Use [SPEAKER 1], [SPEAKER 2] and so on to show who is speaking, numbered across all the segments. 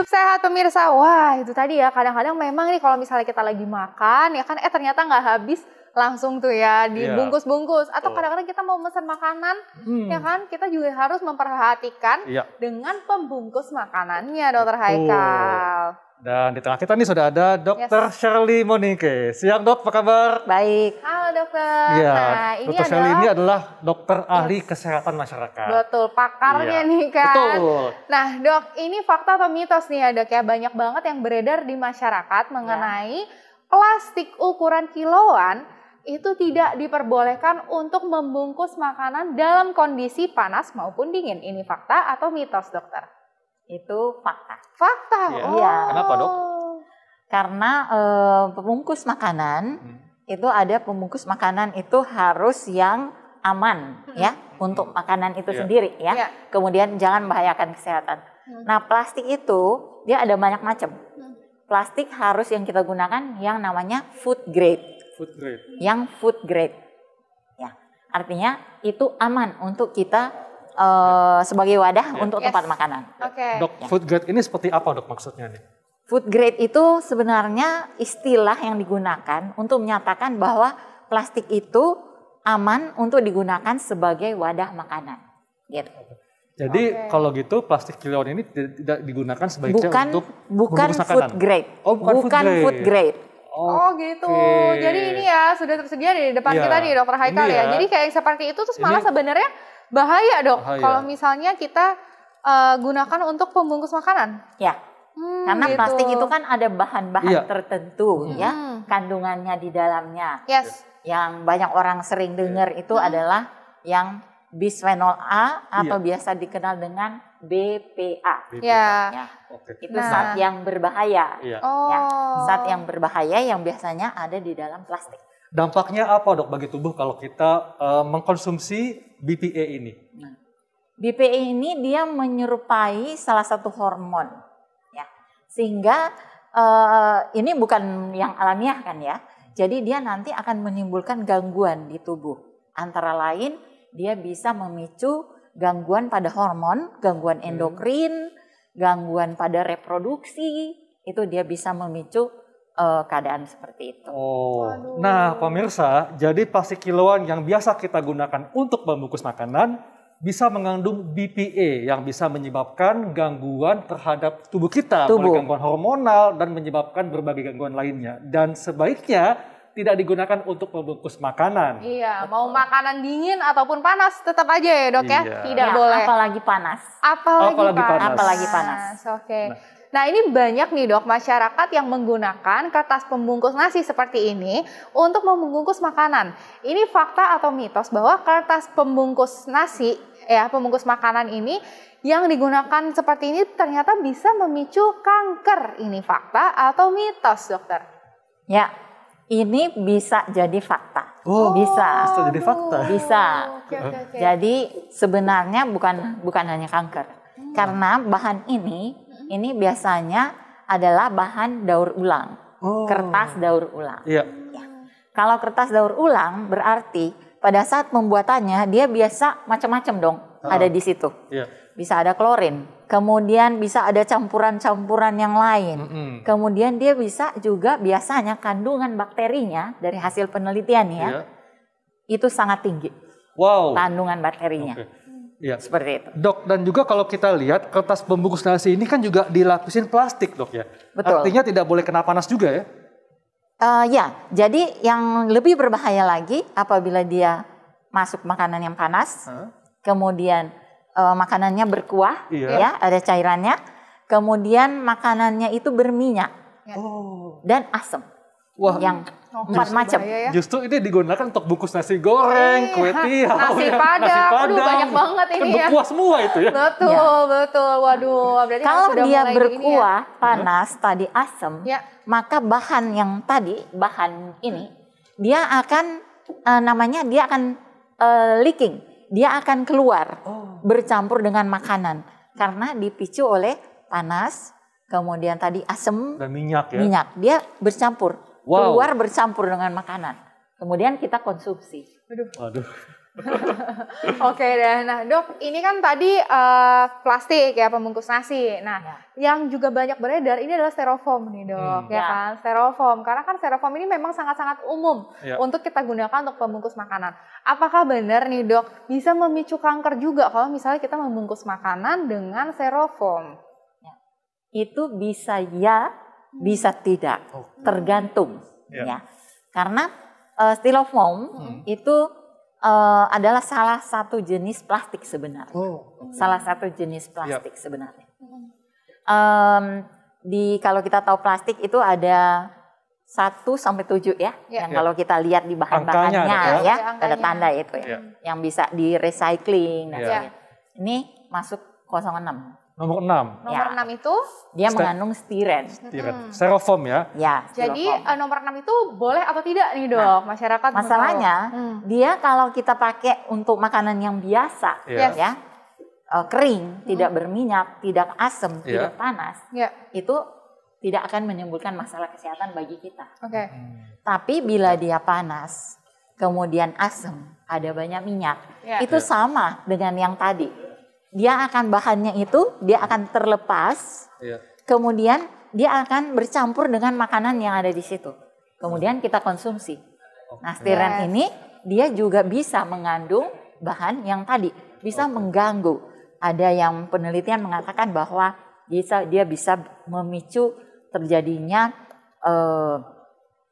[SPEAKER 1] sehat pemirsa. Wah itu tadi ya, kadang-kadang memang nih kalau misalnya kita lagi makan ya kan ternyata nggak habis langsung tuh ya dibungkus-bungkus. Atau kadang-kadang kita mau pesan makanan ya kan, kita juga harus memperhatikan dengan pembungkus makanannya, Dokter Haikal.
[SPEAKER 2] Dan di tengah kita nih sudah ada Dokter Shirley Monique. Siang Dok, apa kabar?
[SPEAKER 1] Baik. Halo dokter.
[SPEAKER 2] Ya,
[SPEAKER 1] Nah,
[SPEAKER 2] Dokter Shirley ini adalah dokter ahli kesehatan masyarakat.
[SPEAKER 1] Betul, pakarnya nih kan.
[SPEAKER 2] Betul.
[SPEAKER 1] Nah dok, ini fakta atau mitos nih ya dok ya, banyak banget yang beredar di masyarakat mengenai plastik ukuran kiloan itu tidak diperbolehkan untuk membungkus makanan dalam kondisi panas maupun dingin. Ini fakta atau mitos dokter?
[SPEAKER 3] Itu fakta.
[SPEAKER 1] Fakta?
[SPEAKER 3] Iya.
[SPEAKER 2] Kenapa dok?
[SPEAKER 3] Karena pembungkus makanan itu ada pembungkus makanan itu harus yang aman ya untuk makanan itu sendiri ya. Kemudian jangan membahayakan kesehatan. Nah plastik itu dia ada banyak macam. Plastik harus yang kita gunakan yang namanya food grade.
[SPEAKER 2] Food grade.
[SPEAKER 3] Yang food grade. Ya, artinya itu aman untuk kita sebagai wadah untuk tempat makanan.
[SPEAKER 2] Dok, food grade ini seperti apa dok maksudnya nih?
[SPEAKER 3] Food grade itu sebenarnya istilah yang digunakan untuk menyatakan bahwa plastik itu aman untuk digunakan sebagai wadah makanan. Gitu.
[SPEAKER 2] Jadi kalau gitu plastik kiloan ini tidak digunakan sebagai untuk
[SPEAKER 3] bukan food grade.
[SPEAKER 2] Oh, bukan
[SPEAKER 3] food grade.
[SPEAKER 1] Oh gitu. Jadi ini ya sudah tersedia di depan kita nih Dokter Haikal ya. Jadi kayak seperti itu terus malah sebenarnya bahaya dok kalau misalnya kita gunakan untuk pembungkus makanan.
[SPEAKER 3] Ya. Karena plastik itu kan ada bahan-bahan tertentu ya kandungannya di dalamnya. Yang banyak orang sering dengar itu adalah yang bisphenol A atau biasa dikenal dengan BPA. Itu zat yang berbahaya. Ya. Zat yang berbahaya yang biasanya ada di dalam plastik.
[SPEAKER 2] Dampaknya apa dok bagi tubuh kalau kita mengkonsumsi BPA ini?
[SPEAKER 3] Nah, BPA ini dia menyerupai salah satu hormon, ya. Sehingga ini bukan yang alamiah kan ya. Jadi dia nanti akan menimbulkan gangguan di tubuh. Antara lain dia bisa memicu gangguan pada hormon, gangguan endokrin, gangguan pada reproduksi. Itu dia bisa memicu keadaan seperti itu.
[SPEAKER 2] Nah pemirsa, jadi plastik kiloan yang biasa kita gunakan untuk membungkus makanan bisa mengandung BPA yang bisa menyebabkan gangguan terhadap tubuh kita, mulai gangguan hormonal dan menyebabkan berbagai gangguan lainnya. Dan sebaiknya tidak digunakan untuk membungkus makanan.
[SPEAKER 1] Iya, mau makanan dingin ataupun panas tetap aja ya dok ya, tidak boleh.
[SPEAKER 3] Apalagi panas.
[SPEAKER 1] Apalagi panas. Oke. Nah ini banyak nih dok masyarakat yang menggunakan kertas pembungkus nasi seperti ini untuk membungkus makanan. Ini fakta atau mitos bahwa kertas pembungkus nasi ya pembungkus makanan ini yang digunakan seperti ini ternyata bisa memicu kanker. Ini fakta atau mitos dokter?
[SPEAKER 3] Ya, ini bisa jadi fakta. Bisa
[SPEAKER 2] jadi fakta.
[SPEAKER 3] Bisa. Jadi sebenarnya bukan hanya kanker. Karena bahan ini biasanya adalah bahan daur ulang, kertas daur ulang. Ya. Kalau kertas daur ulang berarti pada saat pembuatannya dia biasa macam-macam dong ada di situ. Bisa ada klorin, kemudian bisa ada campuran-campuran yang lain. Kemudian dia bisa juga biasanya kandungan bakterinya dari hasil penelitian ya itu sangat tinggi. Kandungan bakterinya. Seperti itu.
[SPEAKER 2] Dok, dan juga kalau kita lihat kertas pembungkus nasi ini kan juga dilapisin plastik dok ya.
[SPEAKER 3] Betul.
[SPEAKER 2] Artinya tidak boleh kena panas juga ya?
[SPEAKER 3] Ya, jadi yang lebih berbahaya lagi apabila dia masuk makanan yang panas, kemudian makanannya berkuah, ya ada cairannya, kemudian makanannya itu berminyak dan asam. Yang 4 macam.
[SPEAKER 2] Justru ini digunakan untuk bungkus nasi goreng, kue tiaw,
[SPEAKER 1] nasi padang. Aduh, banyak banget ini ya.
[SPEAKER 2] Berkuah semua itu ya.
[SPEAKER 1] Betul. Waduh, berarti
[SPEAKER 3] kalau dia berkuah, panas, tadi asam, maka bahan yang tadi, bahan ini, dia akan dia akan leaking. Dia akan keluar, bercampur dengan makanan. Karena dipicu oleh panas, kemudian tadi asam,
[SPEAKER 2] dan minyak ya.
[SPEAKER 3] Minyak, dia bercampur. Keluar bercampur dengan makanan. Kemudian kita konsumsi.
[SPEAKER 2] Waduh.
[SPEAKER 1] Oke deh, nah dok, ini kan tadi plastik ya, pembungkus nasi. Nah, yang juga banyak beredar ini adalah styrofoam nih dok, ya kan? Styrofoam, karena kan styrofoam ini memang sangat-sangat umum untuk kita gunakan untuk pembungkus makanan. Apakah benar nih dok, bisa memicu kanker juga kalau misalnya kita membungkus makanan dengan styrofoam?
[SPEAKER 3] Itu bisa ya, bisa tidak, tergantung ya. Karena styrofoam itu adalah salah satu jenis plastik sebenarnya. Salah satu jenis plastik sebenarnya. Kalau kita tahu plastik itu ada 1 sampai 7 ya. Yang kalau kita lihat di bahan-bahannya ya, ada tanda itu ya. Yang bisa di recycling. Ini masuk 06.
[SPEAKER 2] Nomor 6.
[SPEAKER 1] Nomor 6 itu?
[SPEAKER 3] Dia mengandung stiren.
[SPEAKER 2] Styrofoam ya?
[SPEAKER 3] Ya.
[SPEAKER 1] Jadi nomor 6 itu boleh atau tidak nih dok? Masyarakat
[SPEAKER 3] masalahnya dia kalau kita pakai untuk makanan yang biasa ya, kering, tidak berminyak, tidak asam, tidak panas, itu tidak akan menimbulkan masalah kesehatan bagi kita. Tapi bila dia panas, kemudian asam, ada banyak minyak, itu sama dengan yang tadi. Dia akan bahannya itu dia akan terlepas, kemudian dia akan bercampur dengan makanan yang ada di situ. Kemudian kita konsumsi. Nah, stiren ini dia juga bisa mengandung bahan yang tadi, bisa mengganggu. Ada yang penelitian mengatakan bahwa dia bisa memicu terjadinya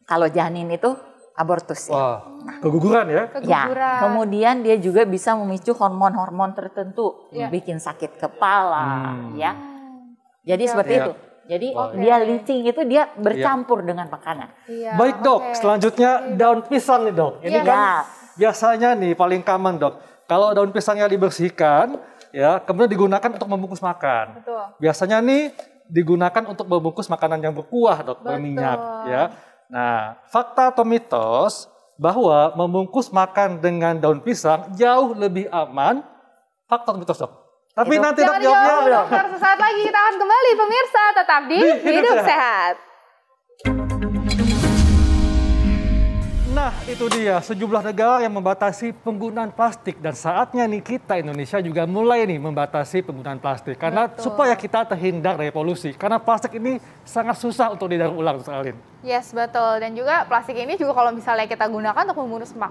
[SPEAKER 3] kalau janin itu abortus ya.
[SPEAKER 2] Keguguran ya?
[SPEAKER 3] Ya. Kemudian dia juga bisa memicu hormon-hormon tertentu, bikin sakit kepala, ya. Jadi seperti itu. Jadi dia leaching itu dia bercampur dengan makanan.
[SPEAKER 2] Baik dok, selanjutnya daun pisang nih dok. Ini kan biasanya nih paling common dok. Kalau daun pisangnya dibersihkan, ya kemudian digunakan untuk membungkus makan. Biasanya nih digunakan untuk membungkus makanan yang berkuah dok, berminyak, ya. Nah, fakta atau mitos bahwa membungkus makan dengan daun pisang jauh lebih aman, fakta atau mitos dok? Tapi nanti dok jawabnya belum.
[SPEAKER 1] Sesaat lagi kita akan kembali pemirsa, tetap di Hidup Sehat.
[SPEAKER 2] Nah, itu dia sejumlah negara yang membatasi penggunaan plastik dan saatnya nih kita Indonesia juga mulai nih membatasi penggunaan plastik karena supaya kita terhindar dari polusi karena plastik ini sangat susah untuk didaur ulang, Alin.
[SPEAKER 1] Yes, betul. Dan juga plastik ini juga kalau misalnya kita gunakan untuk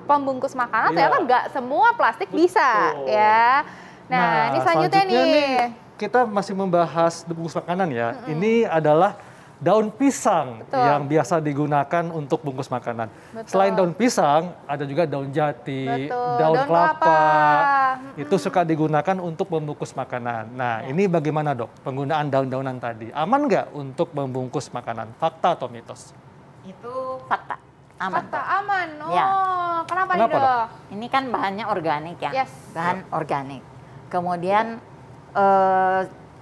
[SPEAKER 1] pembungkus makanan ternyata nggak semua plastik bisa ya. Nah, ini selanjutnya nih
[SPEAKER 2] kita masih membahas bungkus makanan ya. Ini adalah daun pisang yang biasa digunakan untuk bungkus makanan. Selain daun pisang, ada juga daun jati, daun kelapa. Itu suka digunakan untuk membungkus makanan. Nah, ini bagaimana dok penggunaan daun-daunan tadi? Aman nggak untuk membungkus makanan? Fakta atau mitos?
[SPEAKER 3] Itu fakta. Aman.
[SPEAKER 1] Fakta aman. Oh,
[SPEAKER 3] ya.
[SPEAKER 1] Kenapa nih dok?
[SPEAKER 3] Ini kan bahannya organik ya. Bahan organik. Kemudian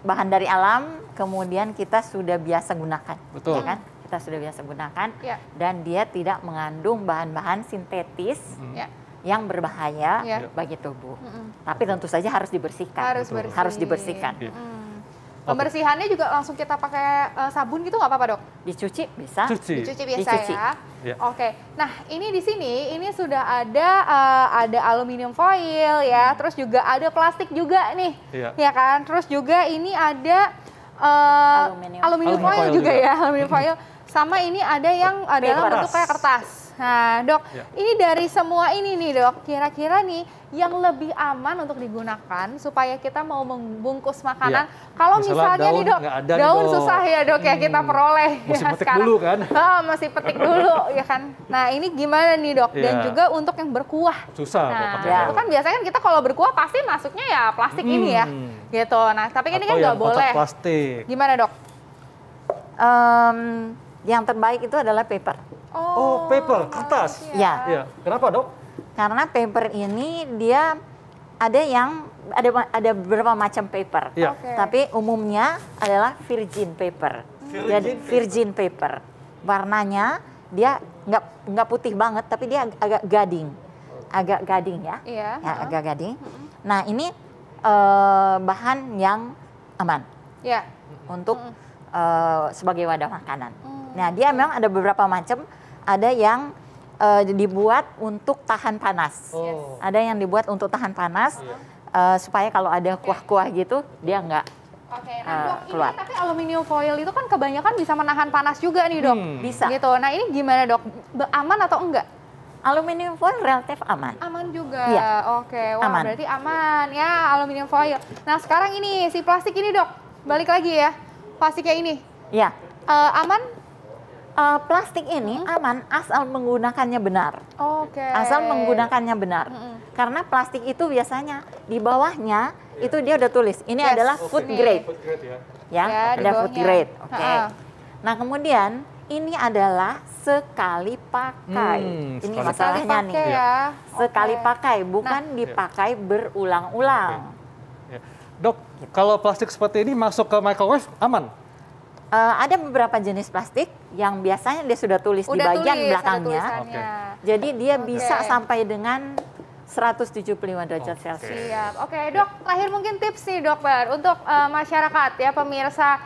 [SPEAKER 3] bahan dari alam, kemudian kita sudah biasa gunakan, ya kan? Kita sudah biasa gunakan, dan dia tidak mengandung bahan-bahan sintetis yang berbahaya bagi tubuh. Tapi tentu saja harus dibersihkan. Harus dibersihkan.
[SPEAKER 1] Pembersihannya juga langsung kita pakai sabun gitu nggak apa-apa dok?
[SPEAKER 3] Dicuci bisa.
[SPEAKER 1] Dicuci biasa ya. Oke. Nah ini di sini ini sudah ada aluminium foil ya, terus juga ada plastik juga nih, ya kan? Terus juga ini ada aluminium foil juga ya, aluminium foil. Sama ini ada yang dalam bentuk kayak kertas. Nah dok, ini dari semua ini nih dok, kira-kira nih yang lebih aman untuk digunakan supaya kita mau membungkus makanan. Kalau misalnya nih dok, daun susah ya dok ya kita peroleh.
[SPEAKER 2] Masih petik dulu kan?
[SPEAKER 1] Masih petik dulu ya kan. Nah ini gimana nih dok? Dan juga untuk yang berkuah.
[SPEAKER 2] Susah.
[SPEAKER 1] Nah itu kan biasanya kan kita kalau berkuah pasti masuknya ya plastik ini ya. Gitu. Nah tapi ini kan nggak boleh.
[SPEAKER 2] Plastik.
[SPEAKER 1] Gimana dok?
[SPEAKER 3] Yang terbaik itu adalah paper.
[SPEAKER 2] Oh, paper, kertas.
[SPEAKER 3] Ya.
[SPEAKER 2] Kenapa dok?
[SPEAKER 3] Karena paper ini dia ada beberapa macam paper. Tapi umumnya adalah virgin paper. Jadi virgin paper. Warnanya dia nggak putih banget, tapi dia agak gading. Agak gading ya. Agak gading. Nah, ini bahan yang aman. Untuk sebagai wadah makanan. Nah, dia memang ada beberapa macam. Ada yang dibuat untuk tahan panas. Ada yang dibuat untuk tahan panas supaya kalau ada kuah-kuah gitu dia nggak
[SPEAKER 1] nah dok,
[SPEAKER 3] keluar.
[SPEAKER 1] Ini tapi aluminium foil itu kan kebanyakan bisa menahan panas juga nih dok.
[SPEAKER 3] Bisa.
[SPEAKER 1] Gitu. Nah ini gimana dok? Aman atau enggak?
[SPEAKER 3] Aluminium foil relatif aman.
[SPEAKER 1] Aman juga.
[SPEAKER 3] Iya.
[SPEAKER 1] Oke, wah
[SPEAKER 3] aman.
[SPEAKER 1] Berarti aman ya aluminium foil. Nah sekarang ini si plastik ini dok, balik lagi ya. Plastiknya ini.
[SPEAKER 3] Iya.
[SPEAKER 1] Aman?
[SPEAKER 3] Plastik ini aman asal menggunakannya benar. Asal menggunakannya benar. Karena plastik itu biasanya di bawahnya itu dia udah tulis ini adalah food grade. Ya, ada food grade. Nah, kemudian ini adalah sekali pakai. Ini masalahnya nih. Sekali pakai, bukan dipakai berulang-ulang.
[SPEAKER 2] Dok, kalau plastik seperti ini masuk ke microwave aman?
[SPEAKER 3] Ada beberapa jenis plastik yang biasanya dia sudah tulis di bagian belakangnya. Jadi dia bisa sampai dengan 175 derajat Celcius.
[SPEAKER 1] Siap. Oke, dok, terakhir mungkin tips nih dokter untuk masyarakat ya pemirsa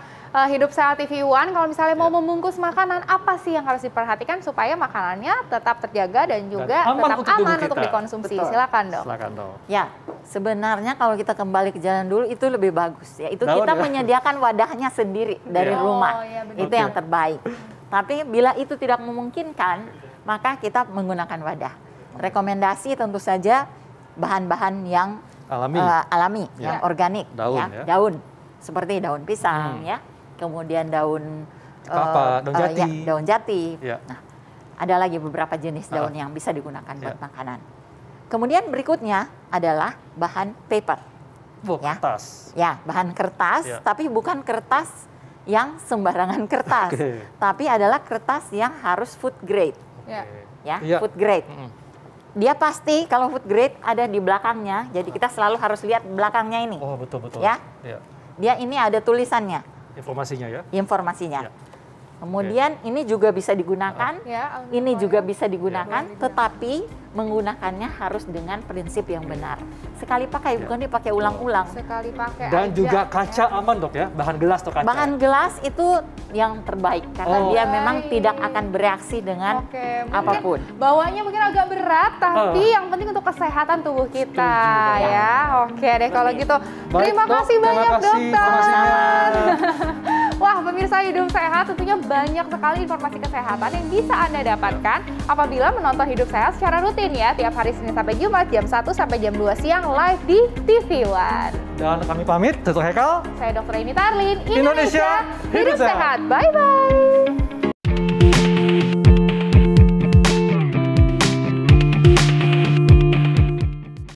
[SPEAKER 1] Hidup Sehat TV One, kalau misalnya mau membungkus makanan, apa sih yang harus diperhatikan supaya makanannya tetap terjaga dan juga tetap aman untuk dikonsumsi? Betul. Silakan dok.
[SPEAKER 2] Silakan dok.
[SPEAKER 3] Ya, sebenarnya kalau kita kembali ke jalan dulu itu lebih bagus ya. Itu kita menyediakan wadahnya sendiri dari rumah. Itu yang terbaik. Tapi bila itu tidak memungkinkan, maka kita menggunakan wadah. Rekomendasi tentu saja bahan-bahan yang alami, yang organik, daun seperti daun pisang, ya, kemudian daun daun jati. Nah, ada lagi beberapa jenis daun yang bisa digunakan buat makanan. Kemudian berikutnya adalah bahan paper,
[SPEAKER 2] kertas.
[SPEAKER 3] Ya, bahan kertas, tapi bukan kertas yang sembarangan kertas, tapi adalah kertas yang harus food grade, food grade. Dia pasti kalau food grade ada di belakangnya, jadi kita selalu harus lihat belakangnya ini.
[SPEAKER 2] Oh betul.
[SPEAKER 3] Ya, dia ini ada tulisannya.
[SPEAKER 2] Informasinya ya.
[SPEAKER 3] Informasinya. Kemudian ini juga bisa digunakan, ini juga bisa digunakan, tetapi menggunakannya harus dengan prinsip yang benar. Sekali pakai, bukan dipakai ulang-ulang.
[SPEAKER 1] Sekali pakai.
[SPEAKER 2] Dan juga kaca aman dok ya, bahan gelas atau kaca.
[SPEAKER 3] Bahan gelas itu yang terbaik karena dia memang tidak akan bereaksi dengan apapun.
[SPEAKER 1] Bawanya mungkin agak berat, tapi yang penting untuk kesehatan tubuh kita ya. Oke deh kalau gitu. Terima kasih banyak dokter. Wah, pemirsa Hidup Sehat tentunya banyak sekali informasi kesehatan yang bisa Anda dapatkan apabila menonton Hidup Sehat secara rutin ya, tiap hari Senin sampai Jumat jam 1 sampai jam 2 siang live di TV One.
[SPEAKER 2] Dan kami pamit, Dr. Hekal.
[SPEAKER 1] Saya Dr. Eni Tarlin,
[SPEAKER 2] Indonesia Hidup Sehat.
[SPEAKER 1] Bye-bye.